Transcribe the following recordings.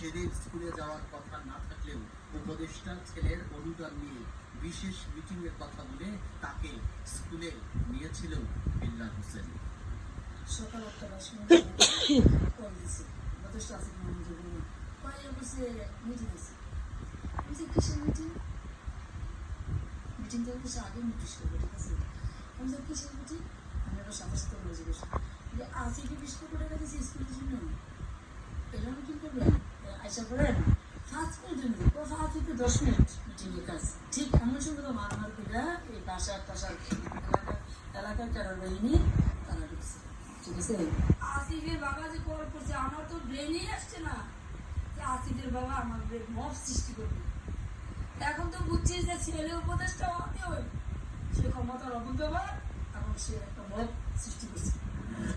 সেদিন স্কুলে যাওয়ার কথা না থাকলেও উপদেষ্টা ছেলের অনুদান নিয়ে বিশেষ মিটিংয়ের কথা বলে তাকে স্কুলে নিয়েছিল বিল্লাল হোসেন। সকাল 8টার সময় কল দিয়েছে উপদেষ্টা আছে মিটিং আছে। কিসের মিটিং? মিটিংটা কিছু আগে নোটিশ করবো, ঠিক আছে? আমি তো কিসের মিটিং? আমি আবার সাথে সাথে বলে জিজ্ঞেস যে আসিকে 20 লক্ষ টাকা দিয়েছি স্কুলের জন্য, এটা আমি কি করবেন? আইসা করেন 5 মিনিট জন্য 5 থেকে 10 মিনিট মিটিংয়ের কাজ। ঠিক এমন সময় তো মারমার পিঠা এই বাসার টাসার এলাকার কারোর বাহিনী তারা ঢুকছে, ঠিক আছে? আসিফের বাবা যে কল করছে, আমার তো ব্রেনেই আসছে না যে আসিফের বাবা আমার মব সৃষ্টি করবে। এখন তো বুঝছি যে ছেলে উপদেশটা হতে হয়, সে ক্ষমতার অপব্যবহার এবং সে একটা মব সৃষ্টি করছে।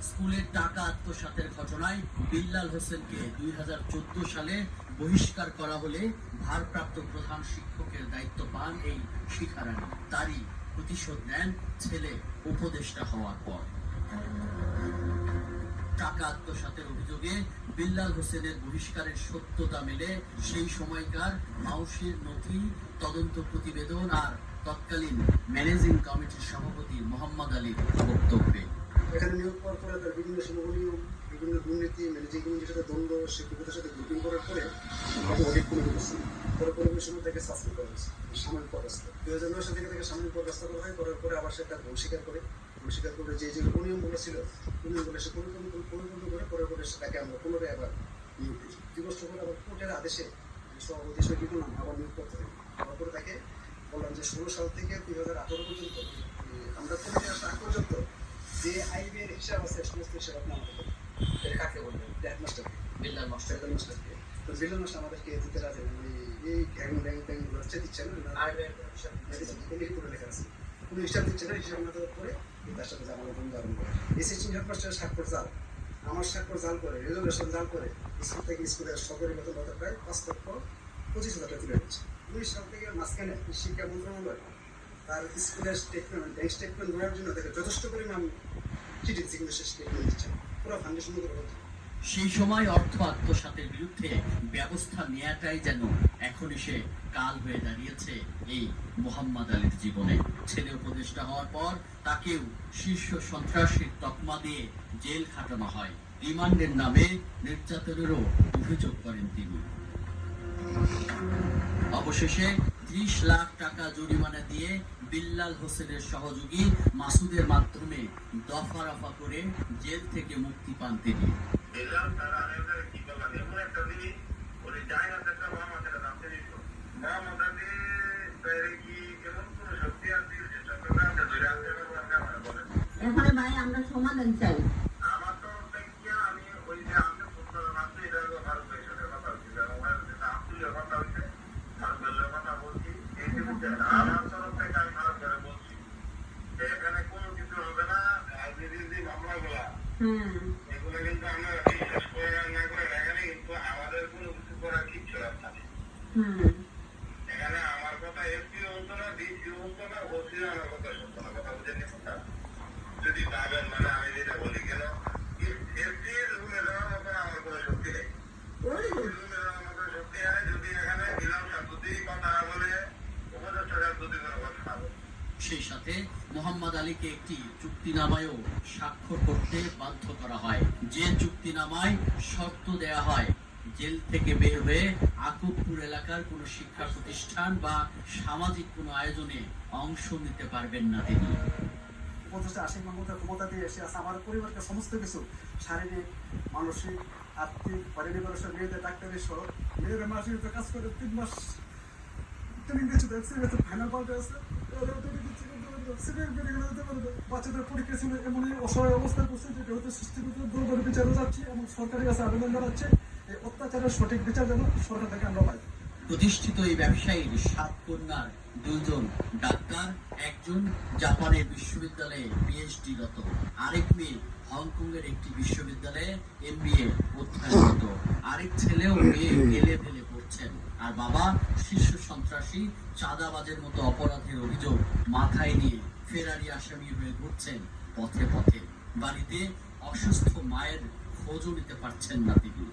স্কুলের টাকা আত্মসাতের ঘটনায় বিল্লাল হোসেনকে 2014 সালে বহিষ্কার করা হলে ভারপ্রাপ্ত প্রধান শিক্ষকের দায়িত্ব পান এই শিখারানী। তারই প্রতিশোধ নেন ছেলে উপদেষ্টা হওয়ার পর। টাকা আত্মসাতের অভিযোগে বিল্লাল হোসেনের বহিষ্কারের সত্যতা মেলে সেই সময়কার মাউশির নথি, তদন্ত প্রতিবেদন আর তৎকালীন ম্যানেজিং কমিটির সভাপতি মোহাম্মদ আলীর বক্তব্যে। এখানে নিয়োগ পাওয়ার পরে তার বিভিন্ন সমনীয় বিভিন্ন দুর্নীতি, ম্যানেজিং কমিটির সাথে দ্বন্দ্ব, শিক্ষকদের সাথে গ্রুপিং করার পরে তাকে অনেক কোনো করেছে। পরে পরবর্তী সময় তাকে সাসপেন্ড করা হয়েছে সাময়িক পদস্থ। 2009 সাল থেকে তাকে সাময়িক পদস্থ করা হয়। করার পরে আবার সে তার ভুল স্বীকার করে যে অনিয়মগুলো ছিল অনিয়মগুলো সে পরিবর্তন করে পরে সে তাকে আমরা পুনরায় আবার নিয়োগ দিই। 2 বছর পরে আবার কোর্টের আদেশে সভাপতি হিসেবে কিন্তু আবার নিয়োগ করতে হবে। তারপরে তাকে বললাম যে 16 সাল থেকে 2018 পর্যন্ত আমরা কমিটি আসা আগ পর্যন্ত যে আইবিএর হিসাব আছে সমস্ত হিসাব আপনি আমাদের এটা কাকে বলবেন? হেডমাস্টারকে, বিল্লাল মাস্টারকে। তো বিল্লাল মাস্টার আমাদেরকে দিতে রাজি নেই। এই ব্যাংকগুলো হচ্ছে দিচ্ছে না, পুরো লেখা আছে, কোনো হিসাব দিচ্ছে না। হিসাব না দেওয়ার পরে তার সাথে আমার বন্ধু আরম্ভ করে এসিস্ট্যান্ট হেডমাস্টারের স্বাক্ষর জাল, আমার স্বাক্ষর জাল করে, রেজুলেশন জাল করে স্কুল থেকে স্কুলের সরকারি বেতন ভাতা প্রায় 5,25,000 টাকা তুলে নিচ্ছে। 19 সাল থেকে মাঝখানে শিক্ষা মন্ত্রণালয় তার স্কুলের স্টেটমেন্ট, ব্যাংক স্টেটমেন্ট নেওয়ার জন্য তাকে যথেষ্ট পরিমাণ চিঠি দিচ্ছে, কিন্তু সে স্টেটমেন্ট দিচ্ছে না, পুরো ফান্ডেশন করে হচ্ছে। সেই সময় অর্থ আত্মসাতের বিরুদ্ধে ব্যবস্থা নেওয়াটাই যেন এখন এসে কাল হয়ে দাঁড়িয়েছে এই মোহাম্মদ আলীর জীবনে। ছেলে উপদেষ্টা হওয়ার পর তাকেও শীর্ষ সন্ত্রাসীর তকমা দিয়ে জেল খাটানো হয়। রিমান্ডের নামে নির্যাতনেরও অভিযোগ করেন তিনি। অবশেষে 30 লাখ টাকা জরিমানা দিয়ে বিল্লাল হোসেনের সহযোগী মাসুদের মাধ্যমে দফা রফা করে জেল থেকে মুক্তি পান তিনি। এখানে ভাই আমরা সমাধান চাই। এগুলো কিন্তু আমরা বিশ্বাস করে না করে এখানে কিন্তু আমাদের কোনো কিছু করার কিচ্ছু রাখা নেই। এখানে আমার কথা এসপিও হতো না, ডিসিও হতো না, ওসিও আমার কথা শুনতো না। কথা বুঝে নিতে যদি ভাবেন মানে আমি যেটা বলি কেন এসপি রুমে যাওয়ার মতো আমার কোনো শক্তি নেই। রুমে যাওয়ার মতো শক্তি হয় যদি এখানে দিলাম যদি কথা বলে উপদেষ্টা যদি কোনো কথা না বলে। সেই সাথে মোহাম্মদ আলীকে একটি চুক্তিনামায়ও স্বাক্ষর করতে বাধ্য করা হয়, যে চুক্তিনামায় শর্ত দেয়া হয় জেল থেকে বের হয়ে আকুবপুর এলাকার কোনো শিক্ষা প্রতিষ্ঠান বা সামাজিক কোনো আয়োজনে অংশ নিতে পারবেন না তিনি। উপদেষ্টা আশিক মাহমুদের ক্ষমতা দিয়ে এসে আছে আমার পরিবারকে সমস্ত কিছু শারীরিক, মানসিক, আর্থিক, পারিবারিক মেয়েদের ডাক্তারের সহ মেয়েদের মাসিক কাজ করে 3 মাস ট্রেনিং দিচ্ছে, ফাইনাল পাল্টে আছে। বাচ্চাদের পরীক্ষা ছিল এমনই অসহায় অবস্থায় পড়ছে যেটা হতে সৃষ্টি করতে দরবারে বিচারে যাচ্ছে এবং সরকারের কাছে আবেদন জানাচ্ছে এই অত্যাচারের সঠিক বিচার যেন সরকার থেকে আমরা পাই। প্রতিষ্ঠিত এই ব্যবসায়ীর 7 কন্যার 2 জন ডাক্তার, 1 জন জাপানের বিশ্ববিদ্যালয়ে পিএইচডি রত, আরেক মেয়ে হংকংয়ের একটি বিশ্ববিদ্যালয়ে এমবিএ অধ্যয়নরত, আরেক ছেলেও মেয়ে এলেভেলে পড়ছেন। আর বাবা শীর্ষ সন্ত্রাসী, চাঁদাবাজের মতো অপরাধের অভিযোগ মাথায় নিয়ে ফেরারি আসামি হয়ে ঘুরছেন পথে পথে। বাড়িতে অসুস্থ মায়ের খোঁজও নিতে পারছেন না তিনি।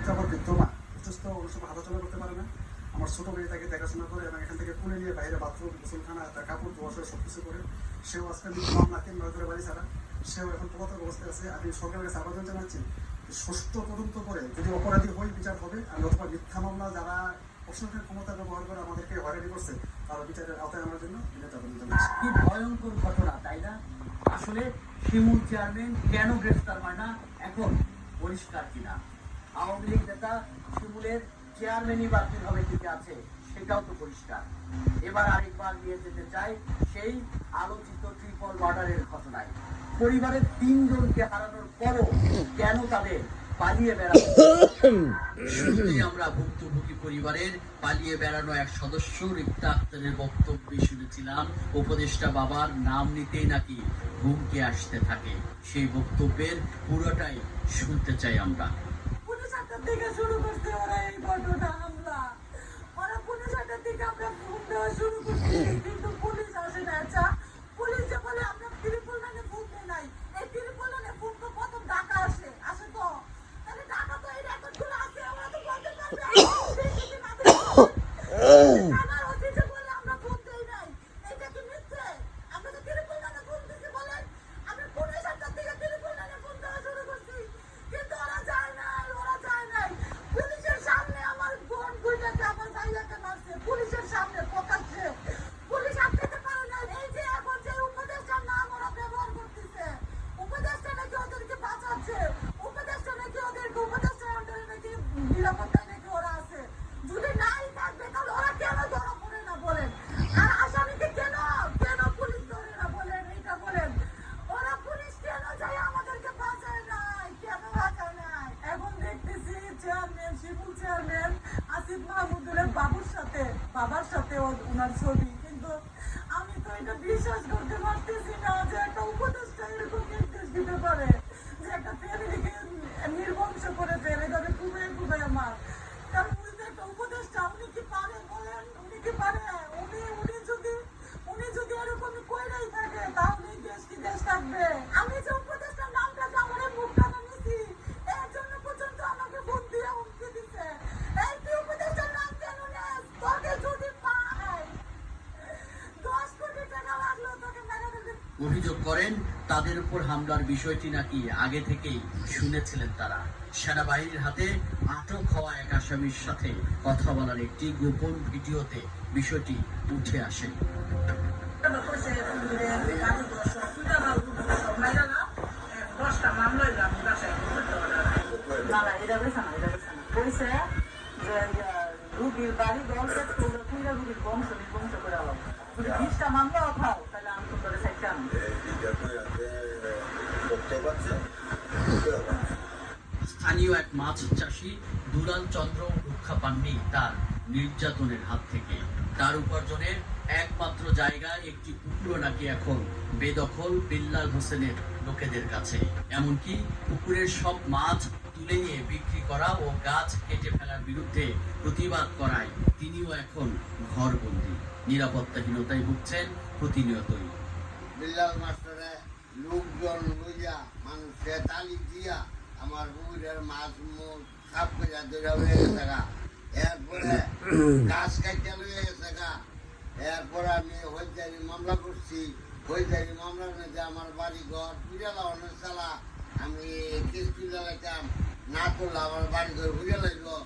তারপর বৃদ্ধ মা অসুস্থ, অন্য সময় হাঁটাচলা করতে পারে না। আমার ছোট মেয়ে তাকে দেখাশোনা করে এবং এখান থেকে তুলে নিয়ে বাইরে বাথরুম, গোসলখানা, তার কাপড় ধোয়া সব কিছু করে। সেও আজকে মামলা 3 মাস ধরে বাড়ি ছাড়া, সেও এখন পলাতক অবস্থায় আছে। আমি সরকারের কাছে আবেদন জানাচ্ছি, ষষ্ঠ তদন্ত করে যদি অপরাধী হয় বিচার হবে, আর অথবা মিথ্যা মামলা যারা প্রশাসনের ক্ষমতা ব্যবহার করে আমাদেরকে হয়রানি করছে তারা বিচারের আওতায় আনার জন্য বিনীত আবেদন জানাচ্ছি। কি ভয়ঙ্কর ঘটনা, তাই না? আসলে শিমুল চেয়ারম্যান কেন গ্রেফতার হয় না এখন পরিষ্কার কিনা। আওয়ামী লীগ নেতা শিমুলের চেয়ারম্যানই বা কিভাবে টিকে আছে সেটাও তো পরিষ্কার। এবার আরেকবার নিয়ে যেতে চাই সেই আলোচিত ট্রিপল মার্ডারের ঘটনায়। পরিবারের 3 জনকে হারানোর পরও কেন তাদের পালিয়ে বেড়ানো? শুরুতেই আমরা ভুক্তভোগী পরিবারের পালিয়ে বেড়ানো এক সদস্য রিক্তা আক্তারের বক্তব্য শুনেছিলাম। উপদেষ্টা বাবার নাম নিতেই নাকি হুমকি আসতে থাকে। সেই বক্তব্যের পুরোটাই শুনতে চাই আমরা। পুলিশ হাতের থেকে শুরু করছে ওরা এই ঘটনা হামলা। ওরা পুলিশ হাতের থেকে আমরা ফোন দেওয়া শুরু করছি, কিন্তু পুলিশ আসে না। আচ্ছা, পুলিশ যে বলে আমরা ত্রিপল লাইনে ফোন দেই নাই, এই ত্রিপল লাইনে ফোন তো প্রথম ঢাকা আসে তো। তাহলে ঢাকা তো এই রেকর্ডগুলো আছে, ওরা তো বলতে পারবে আমার ওসি যে বলে আমরা ফোন দেই নাই, এটা কি মিথ্যে? আমরা তো ত্রিপল লাইনে ফোন দিছি বলেন, আমরা পুলিশ হাতের থেকে ত্রিপল লাইনে ফোন দেওয়া শুরু করছি, কিন্তু ওরা যায় নাই, ওরা যায় নাই। পুলিশের সামনে আমার বোন দুইটাকে আমার ভাইয়াকে মারছে, পুলিশের সামনে প্রকাশ্যে। পুলিশ আটকাতে পারে না। এই যে এখন যে উপদেষ্টার নাম ওরা ব্যবহার করতেছে, উপদেষ্টা নাকি ওদেরকে বাঁচাচ্ছে, উপদেষ্টা নাকি ওদেরকে উপদেষ্টার আন্ডারে নাকি নিরাপত্তায় নাকি ওরা আছে। যদি নাই থাকবে তাহলে ওরা কেন ধরা পড়ে না বলেন? আর আসামিকে কেন কেন পুলিশ ধরে না বলেন? এইটা বলেন, ওরা পুলিশ কেন যায় আমাদেরকে বাঁচায় নাই? কেন বাঁচায় নাই? এখন দেখতেছি চেয়ারম্যান, শিমুল চেয়ারম্যান আসিফ মাহমুদুলের বাবার সাথে ওনার ছবি, কিন্তু আমি তো এটা বিশ্বাস করতে পারতেছি না যে একটা উপদেষ্টা এরকম নির্দেশ দিতে পারে যে একটা ফ্যামিলিকে নির্বংশ করে ফেলে তবে খুবই আমার। কারণ উনি তো একটা উপদেষ্টা, উনি কি পারে বলেন? উনি কি পারে? উনি যদি এরকম কইরাই থাকে তাহলে এই দেশ কি দেশ থাকবে? আমি যে উপদেষ্টার নামটা যে আমার মুখ কাটা নিছি এর জন্য পর্যন্ত আমাকে ফোন দিয়ে হুমকি দিচ্ছে। এই তুই উপদেষ্টার নাম কেন নেস? তোকে যদি পায় 10 কোটি টাকা লাগলো তোকে মেরে দেবে। অভিযোগ করেন তাদের উপর হামলার বিষয়টি নাকি আগে থেকেই শুনেছিলেন তারা। সেনাবাহিনীর হাতে আটক হওয়া এক আসামির সাথে কথা বলার একটি গোপন ভিডিওতে বিষয়টি উঠে আসে। রুগীর বাড়ি দলকে রুগীর বংশ নির্বংশ করে আলো যদি 20টা মামলা খাও তাহলে আমি তোর সাইডটা স্থানীয় এক মাছ চাষি দুলাল চন্দ্র রক্ষা পাননি তার নির্যাতনের হাত থেকে। তার উপার্জনের একমাত্র জায়গায় একটি পুকুর নাকি এখন বেদখল বিল্লাল হোসেনের লোকেদের কাছে। এমনকি পুকুরের সব মাছ তুলে নিয়ে বিক্রি করা ও গাছ কেটে ফেলার বিরুদ্ধে প্রতিবাদ করায় তিনিও এখন ঘরবন্দি। নিরাপত্তাহীনতায় ভুগছেন প্রতিনিয়তই। বিল্লাল মাস্টারে লোকজন লইয়া মানুষে তালি দিয়া আমার বুড়ের মাছ মুখ সাপ করে ধরে হয়ে গেছে গা। এরপরে গাছ কাটিয়া লইয়া গেছে গা। এরপরে আমি হইজারি মামলা করছি। হইজারি মামলার মধ্যে আমার বাড়ি ঘর বুঝে লাগানোর চালা আমি কিস্তি লাগাইতাম না করলে আমার বাড়ি ঘর বুঝে লাগলো।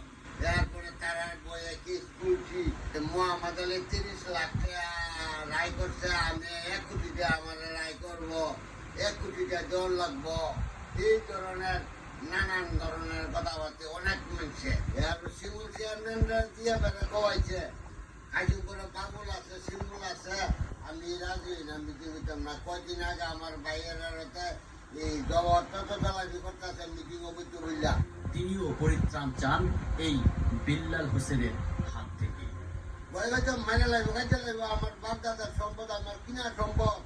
এরপরে তারা বইয়ে কিস্ত তুলছি মোহাম্মদ আলী 30 লাখ টাকা রায় করছে। আমি 1 কোটি টাকা আমার রায় করবো, 1 কোটি টাকা দেওয়ার লাগবো। এই ধরনের নানান ধরনের কথাবার্তা অনেক মানুষে শিমুল চেয়ারম্যানরা দিয়ে বেড়ে খাওয়াইছে। কাজু করে বাবুল আছে, শিমুল আছে, আমি রাজি না মিটিং হইতাম না। কয়দিন আগে আমার ভাইয়ের এই জবাব ততলাবি করতেছে মিটিং অবৈধ হইলা। তিনিও পরিত্রাণ চান এই বিল্লাল হোসেনের হাত থেকে। ভয় হয়তো মানে লাগবে, খাইতে লাগবে। আমার বাপ দাদার সম্পদ, আমার কিনা সম্পদ।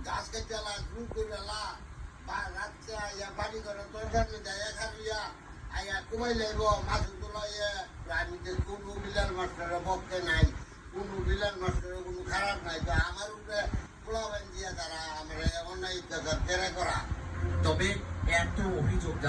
গাছ কাটতে লা, শুরু করে লা, বা রাত্রে আইয়া বাড়ি করে তরকারি দেয় খাইয়া আইয়া কুমাই লাগব মাছ তোলাইয়া। আমি যে কোনো বিলাল মাস্টারের পক্ষে নাই, কোনো বিলাল মাস্টারের কোনো খারাপ নাই। তো আমার উপরে পোলাবেন দিয়া তারা আমার অন্যায় অত্যাচার করা। তবে এত অভিযোগ